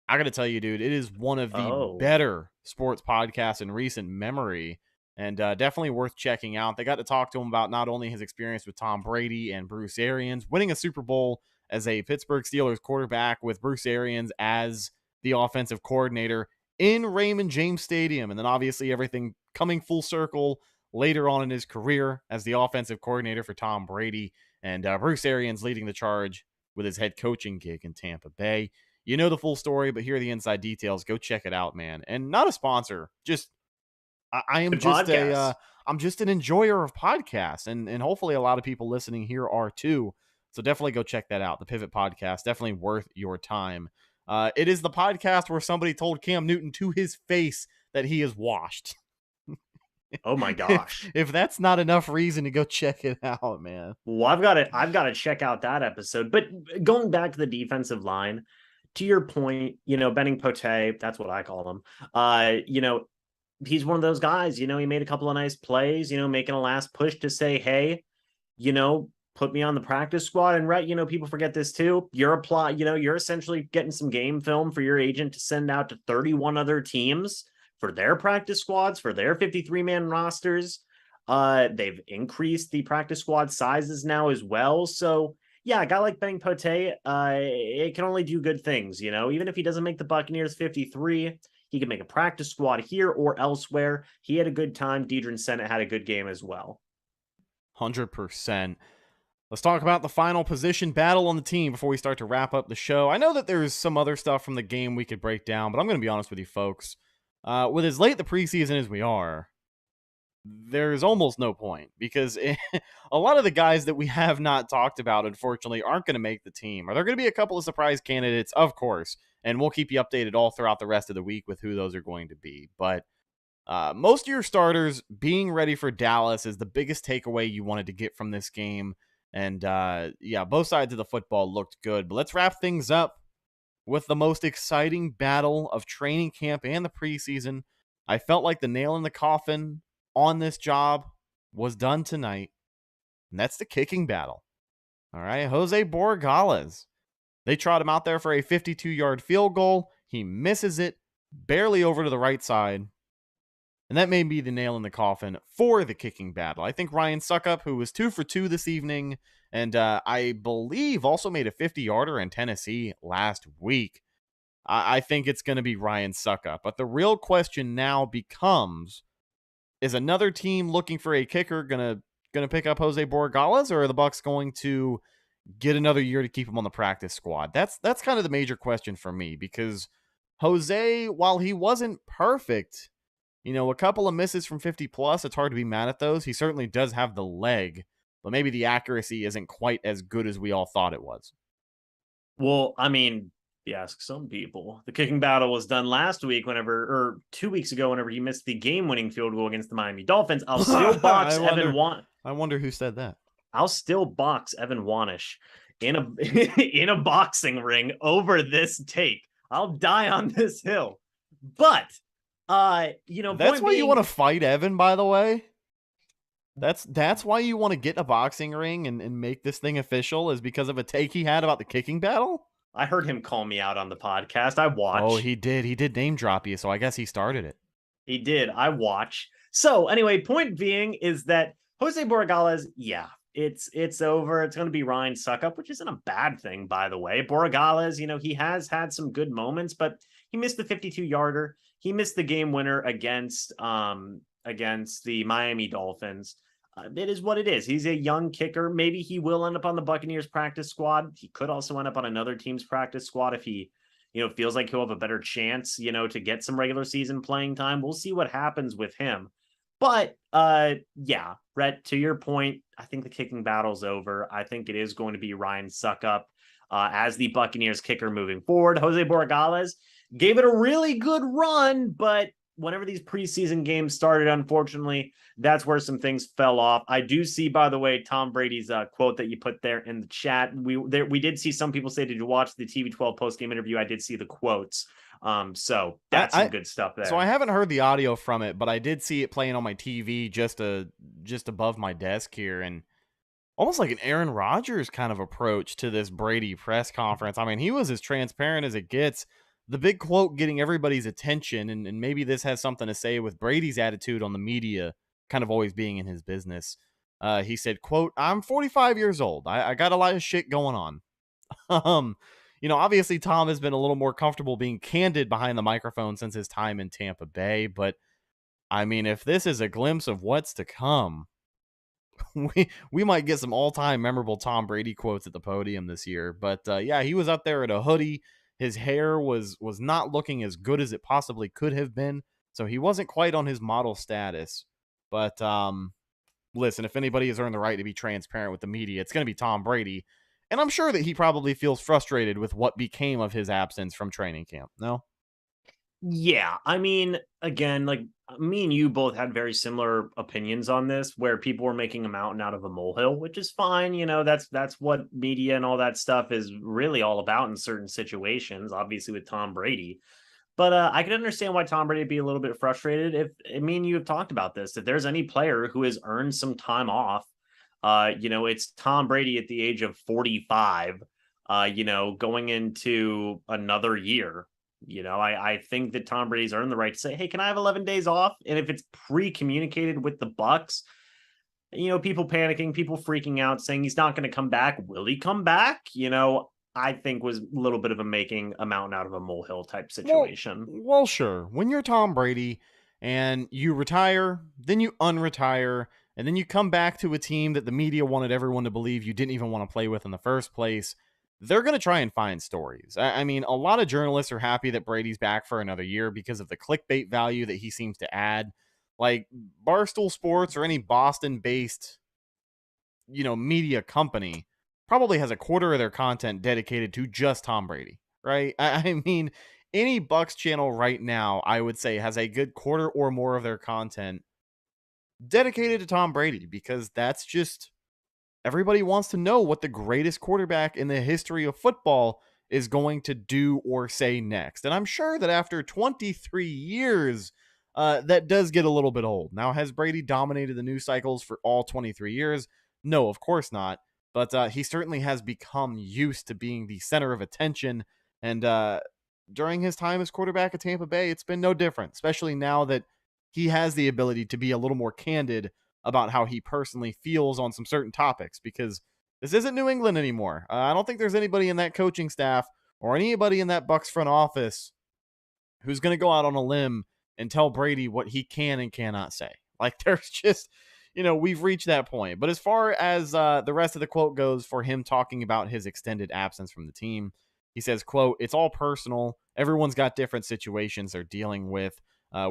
I got to tell you, dude, it is one of the better sports podcasts in recent memory, and definitely worth checking out. They got to talk to him about not only his experience with Tom Brady and Bruce Arians, winning a Super Bowl as a Pittsburgh Steelers quarterback with Bruce Arians as the offensive coordinator in Raymond James Stadium, and then obviously everything coming full circle later on in his career as the offensive coordinator for Tom Brady, and Bruce Arians leading the charge with his head coaching gig in Tampa Bay. You know the full story, but here are the inside details. Go check it out, man. And not a sponsor, just I'm just an enjoyer of podcasts, and hopefully a lot of people listening here are too. So definitely go check that out. The Pivot Podcast, definitely worth your time. It is the podcast where somebody told Cam Newton to his face that he is washed. Oh my gosh. If that's not enough reason to go check it out, man. Well, I've got to check out that episode. But going back to the defensive line, to your point, Benning Pote, that's what I call him. He's one of those guys, he made a couple of nice plays, making a last push to say, hey, put me on the practice squad. And Rhett, people forget this too. You're essentially getting some game film for your agent to send out to 31 other teams for their practice squads, for their 53-man rosters. They've increased the practice squad sizes now as well. So yeah, a guy like Benning Pote, it can only do good things, even if he doesn't make the Buccaneers 53, he can make a practice squad here or elsewhere. He had a good time. Deidrin Senate had a good game as well. 100%. Let's talk about the final position battle on the team before we start to wrap up the show. I know that there's some other stuff from the game we could break down, but I'm going to be honest with you folks. With as late the preseason as we are, there's almost no point because a lot of the guys that we have not talked about, unfortunately, aren't going to make the team. Are there going to be a couple of surprise candidates? Of course. And we'll keep you updated all throughout the rest of the week with who those are going to be. But most of your starters being ready for Dallas is the biggest takeaway you wanted to get from this game. And both sides of the football looked good. But let's wrap things up with the most exciting battle of training camp and the preseason. I felt like the nail in the coffin on this job was done tonight, and that's the kicking battle. All right, Jose Borregales. They trot him out there for a 52-yard field goal. He misses it, barely over to the right side, and that may be the nail in the coffin for the kicking battle. I think Ryan Suckup, who was 2 for 2 this evening, and I believe also made a 50-yarder in Tennessee last week. I think it's going to be Ryan Suckup, but the real question now becomes, is another team looking for a kicker gonna pick up Jose Borregales, or are the Bucs going to get another year to keep him on the practice squad? That's kind of the major question for me, because Jose, while he wasn't perfect, a couple of misses from 50 plus, it's hard to be mad at those. He certainly does have the leg, but maybe the accuracy isn't quite as good as we all thought it was. Well, I mean, if you ask some people. The kicking battle was done last week or 2 weeks ago whenever he missed the game-winning field goal against the Miami Dolphins. I'll still box I wonder who said that. I'll still box Evan Wanish in a in a boxing ring over this take. I'll die on this hill. But that's why you want to fight Evan, by the way. That's why you want to get a boxing ring and make this thing official, is because of a take he had about the kicking battle? I heard him call me out on the podcast. I watched. Oh, he did. He did name drop you, so I guess he started it. He did. I watch. So anyway, point being is that Jose Borregales, it's over. It's going to be Ryan Suckup, which isn't a bad thing, by the way. Borregales, he has had some good moments, but he missed the 52-yarder. He missed the game winner against the Miami Dolphins. It is what it is. He's a young kicker. Maybe he will end up on the Buccaneers practice squad. He could also end up on another team's practice squad if he, feels like he'll have a better chance, to get some regular season playing time. We'll see what happens with him. But Rhett, to your point, I think the kicking battle's over. I think it is going to be Ryan Suckup as the Buccaneers kicker moving forward. Jose Borregales gave it a really good run, but whenever these preseason games started, unfortunately, that's where some things fell off. I do see, by the way, Tom Brady's quote that you put there in the chat. We did see some people say, did you watch the TV12 post-game interview? I did see the quotes. So that's some good stuff there. So I haven't heard the audio from it, but I did see it playing on my TV just above my desk here, and almost like an Aaron Rodgers kind of approach to this Brady press conference. I mean, he was as transparent as it gets. The big quote getting everybody's attention, and maybe this has something to say with Brady's attitude on the media kind of always being in his business. He said, quote, "I'm 45 years old. I got a lot of shit going on." Obviously Tom has been a little more comfortable being candid behind the microphone since his time in Tampa Bay. But I mean, if this is a glimpse of what's to come, we might get some all-time memorable Tom Brady quotes at the podium this year. But he was up there in a hoodie. His hair was not looking as good as it possibly could have been, so he wasn't quite on his model status. But listen, if anybody has earned the right to be transparent with the media, it's going to be Tom Brady. And I'm sure that he probably feels frustrated with what became of his absence from training camp. No? Yeah, I mean, again, like me and you both had very similar opinions on this, where people were making a mountain out of a molehill, which is fine. That's what media and all that stuff is really all about in certain situations, obviously with Tom Brady. But I can understand why Tom Brady would be a little bit frustrated if me and you have talked about this. If there's any player who has earned some time off, it's Tom Brady at the age of 45, going into another year. I think that Tom Brady's earned the right to say, hey, can I have 11 days off? And if it's pre-communicated with the Bucs, people panicking, people freaking out, saying he's not going to come back. Will he come back? I think was a little bit of a making a mountain out of a molehill type situation. Well, sure. When you're Tom Brady and you retire, then you unretire, and then you come back to a team that the media wanted everyone to believe you didn't even want to play with in the first place, they're going to try and find stories. I mean, a lot of journalists are happy that Brady's back for another year because of the clickbait value that he seems to add. Like Barstool Sports or any Boston-based, media company probably has a quarter of their content dedicated to just Tom Brady, right? I mean, any Bucs channel right now, I would say, has a good quarter or more of their content dedicated to Tom Brady, because that's just, everybody wants to know what the greatest quarterback in the history of football is going to do or say next. And I'm sure that after 23 years, that does get a little bit old. Now, has Brady dominated the news cycles for all 23 years? No, of course not. But he certainly has become used to being the center of attention. And during his time as quarterback at Tampa Bay, it's been no different, especially now that he has the ability to be a little more candid about how he personally feels on some certain topics, because this isn't New England anymore. I don't think there's anybody in that coaching staff or anybody in that Bucs front office who's going to go out on a limb and tell Brady what he can and cannot say. Like, there's just, we've reached that point. But as far as the rest of the quote goes, for him talking about his extended absence from the team, he says, quote, "It's all personal. Everyone's got different situations they're dealing with.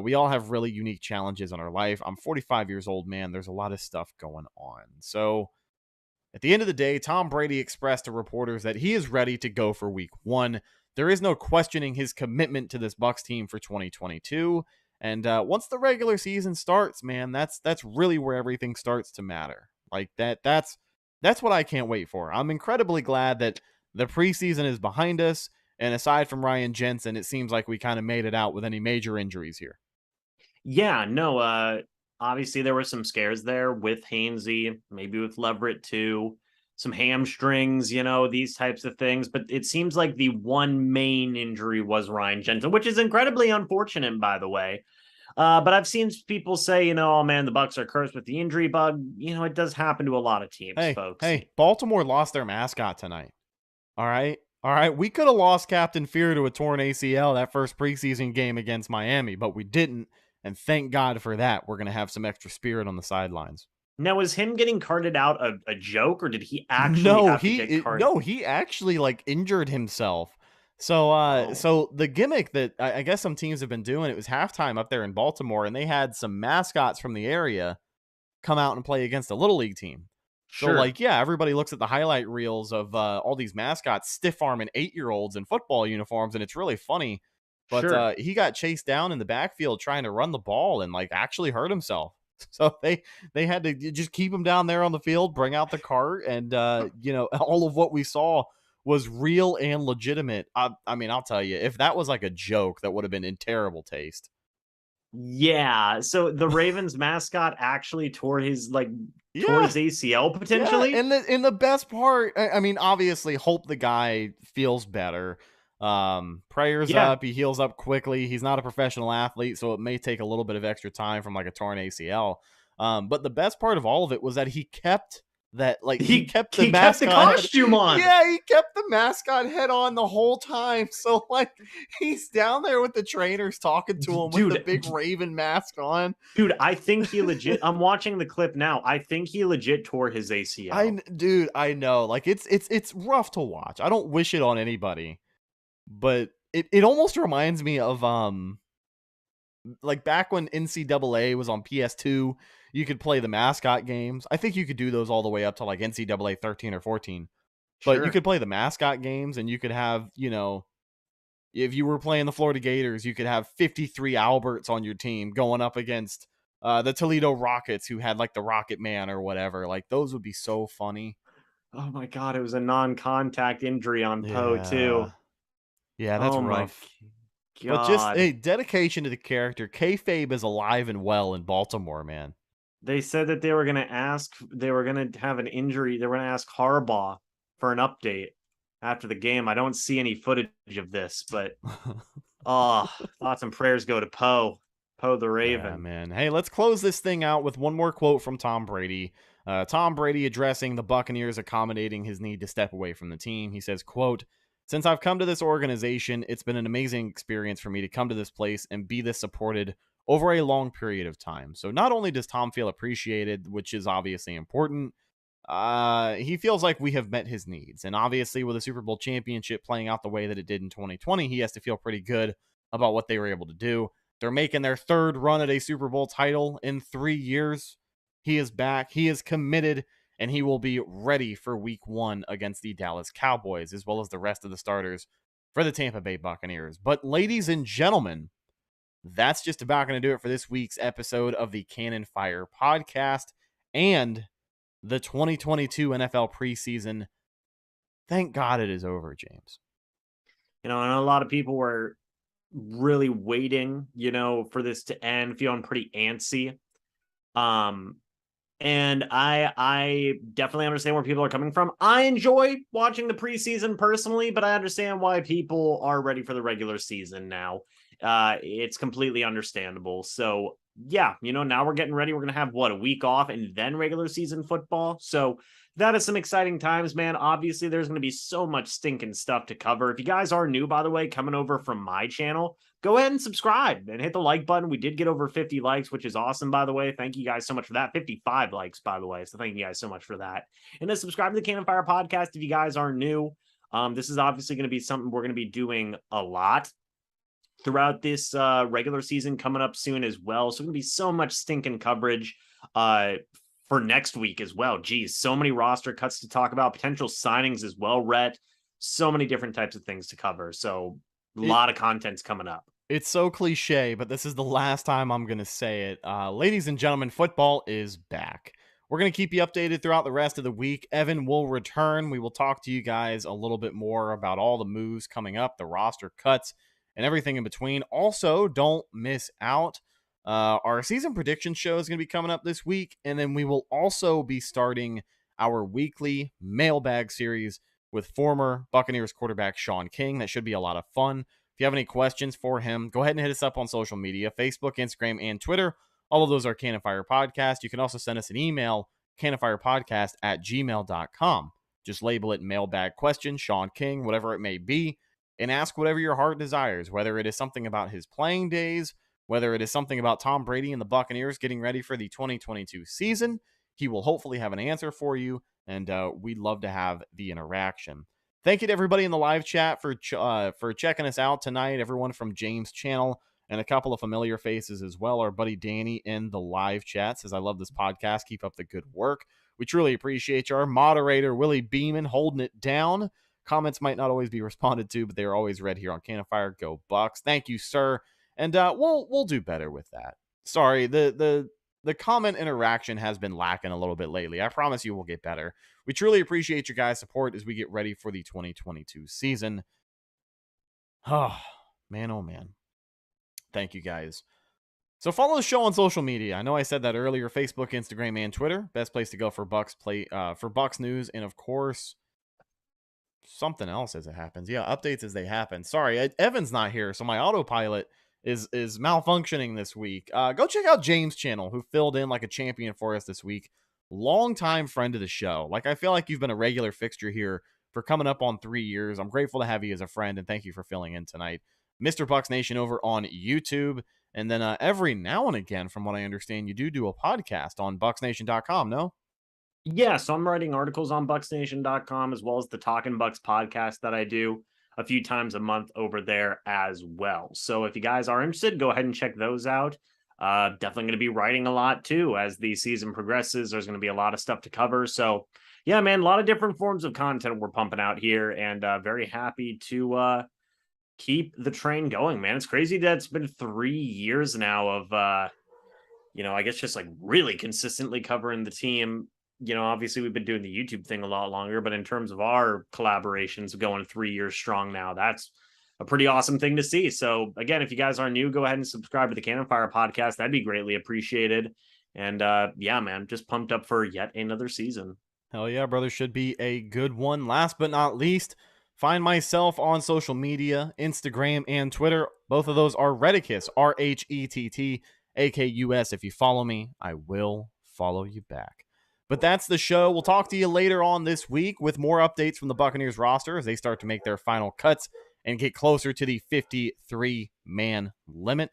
We all have really unique challenges in our life. I'm 45 years old, man. There's a lot of stuff going on." So At the end of the day, Tom Brady expressed to reporters that he is ready to go for week 1. There is no questioning his commitment to this Bucs team for 2022. And once the regular season starts, man, that's really where everything starts to matter. Like that's what I can't wait for. I'm incredibly glad that the preseason is behind us. And aside from Ryan Jensen, it seems like we kind of made it out with any major injuries here. Yeah, no, obviously there were some scares there with Hainsey, maybe with Leverett too, some hamstrings, these types of things. But it seems like the one main injury was Ryan Jensen, which is incredibly unfortunate, by the way. But I've seen people say, oh man, the Bucs are cursed with the injury bug. It does happen to a lot of teams, folks. Hey, Baltimore lost their mascot tonight. All right. We could have lost Captain Fear to a torn ACL that first preseason game against Miami, but we didn't. And thank God for that. We're going to have some extra spirit on the sidelines. Now, was him getting carted out a joke, or did he actually get carted? No, he actually injured himself. So so the gimmick that I guess some teams have been doing, it was halftime up there in Baltimore, and they had some mascots from the area come out and play against a Little League team. Sure. So, everybody looks at the highlight reels of all these mascots stiff-arming 8-year-olds in football uniforms, and it's really funny. But he got chased down in the backfield trying to run the ball and actually hurt himself. So they had to just keep him down there on the field, bring out the cart, and all of what we saw was real and legitimate. I mean, I'll tell you, if that was a joke, that would have been in terrible taste. Yeah. So the Ravens mascot actually tore his ACL potentially. Yeah. And the best part, I mean, obviously, hope the guy feels better. Prayers up, he heals up quickly. He's not a professional athlete, so it may take a little bit of extra time from a torn ACL. But the best part of all of it was that he kept that he kept the mascot costume on. Yeah, he kept the mascot head on the whole time. So he's down there with the trainers talking to him with the big Raven mask on. Dude, I think he legit I'm watching the clip now. I think he legit tore his ACL. I know. It's rough to watch. I don't wish it on anybody. But it almost reminds me of back when NCAA was on PS2, you could play the mascot games. I think you could do those all the way up to NCAA 13 or 14. But you could play the mascot games, and you could have, if you were playing the Florida Gators, you could have 53 Alberts on your team going up against the Toledo Rockets, who had the Rocket Man or whatever. Those would be so funny. Oh my God, it was a non-contact injury on Poe too. Yeah, that's rough. But just dedication to the character. Kayfabe is alive and well in Baltimore, man. They said that they were going to have an injury. They were going to ask Harbaugh for an update after the game. I don't see any footage of this, but thoughts and prayers go to Poe the Raven. Yeah, man. Hey, let's close this thing out with one more quote from Tom Brady. Tom Brady addressing the Buccaneers accommodating his need to step away from the team. He says, quote, "Since I've come to this organization, it's been an amazing experience for me to come to this place and be this supported over a long period of time." So not only does Tom feel appreciated, which is obviously important, he feels like we have met his needs. And obviously with a Super Bowl championship playing out the way that it did in 2020, he has to feel pretty good about what they were able to do. They're making their third run at a Super Bowl title in 3 years. He is back. He is committed. And he will be ready for week 1 against the Dallas Cowboys, as well as the rest of the starters for the Tampa Bay Buccaneers. But ladies and gentlemen, that's just about going to do it for this week's episode of the Cannon Fire podcast and the 2022 NFL preseason. Thank God it is over, James. And a lot of people were really waiting, for this to end, feeling pretty antsy. And I definitely understand where people are coming from. I enjoy watching the preseason personally, but I understand why people are ready for the regular season now. It's completely understandable. So yeah, now we're getting ready. We're going to have a week off and then regular season football. So that is some exciting times, man. Obviously, there's going to be so much stinking stuff to cover. If you guys are new, by the way, coming over from my channel, go ahead and subscribe and hit the like button. We did get over 50 likes, which is awesome, by the way. Thank you guys so much for that. 55 likes, by the way. So thank you guys so much for that. And then subscribe to the Cannon Fire podcast if you guys are new. This is obviously going to be something we're going to be doing a lot throughout this regular season coming up soon as well. So going to be so much stinking coverage for next week as well. Geez, so many roster cuts to talk about, potential signings as well, Rhett. So many different types of things to cover. So a lot of content's coming up. It's so cliche, but this is the last time I'm going to say it. Ladies and gentlemen, football is back. We're going to keep you updated throughout the rest of the week. Evan will return. We will talk to you guys a little bit more about all the moves coming up, the roster cuts, and everything in between. Also, don't miss out. Our season prediction show is going to be coming up this week, and then we will also be starting our weekly mailbag series with former Buccaneers quarterback Sean King. That should be a lot of fun. If you have any questions for him, go ahead and hit us up on social media, Facebook, Instagram, and Twitter. All of those are Cannon Fire Podcast. You can also send us an email, cannonfirepodcast@gmail.com. Just label it mailbag question, Sean King, whatever it may be, and ask whatever your heart desires, whether it is something about his playing days, whether it is something about Tom Brady and the Buccaneers getting ready for the 2022 season. He will hopefully have an answer for you, and we'd love to have the interaction. Thank you to everybody in the live chat for checking us out tonight. Everyone from James' channel and a couple of familiar faces as well. Our buddy Danny in the live chat says, I love this podcast. Keep up the good work. We truly appreciate you. Our moderator, Willie Beeman, holding it down. Comments might not always be responded to, but they are always read here on Cannon Fire. Go Bucks. Thank you, sir. And we'll do better with that. Sorry, the comment interaction has been lacking a little bit lately. I promise you we'll get better. We truly appreciate your guys' support as we get ready for the 2022 season. Oh, man. Thank you, guys. So follow the show on social media. I know I said that earlier. Facebook, Instagram, and Twitter. Best place to go for Bucks news. And, of course, something else as it happens. Yeah, updates as they happen. Sorry, Evan's not here, so my autopilot is malfunctioning this week. Go check out James' channel, who filled in like a champion for us this week. Longtime friend of the show. Like, I feel like you've been a regular fixture here for coming up on 3 years. I'm grateful to have you as a friend, and thank you for filling in tonight. Mr. Bucks Nation over on YouTube. And then every now and again, from what I understand, you do a podcast on bucksnation.com, no? Yeah, so I'm writing articles on bucksnation.com as well as the Talkin' Bucks podcast that I do a few times a month over there as well. So if you guys are interested, go ahead and check those out. Definitely going to be writing a lot too as the season progresses. There's going to be a lot of stuff to cover. So yeah, man, a lot of different forms of content we're pumping out here, and very happy to keep the train going, man. It's crazy that it's been 3 years now of, I guess just like really consistently covering the team. Obviously we've been doing the YouTube thing a lot longer, but in terms of our collaborations going 3 years strong now, that's a pretty awesome thing to see. So again, if you guys are new, go ahead and subscribe to the Cannon Fire podcast. That'd be greatly appreciated. And yeah, man, just pumped up for yet another season. Hell yeah, brother. Should be a good one. Last but not least, find myself on social media, Instagram and Twitter. Both of those are Rhettakus, RHETTAKUS. If you follow me, I will follow you back. But that's the show. We'll talk to you later on this week with more updates from the Buccaneers roster as they start to make their final cuts and get closer to the 53-man limit.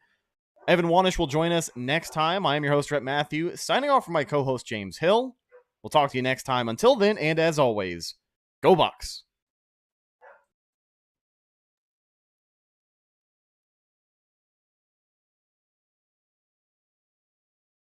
Evan Wanish will join us next time. I am your host, Rhett Matthew, signing off from my co-host, James Hill. We'll talk to you next time. Until then, and as always, go Bucks.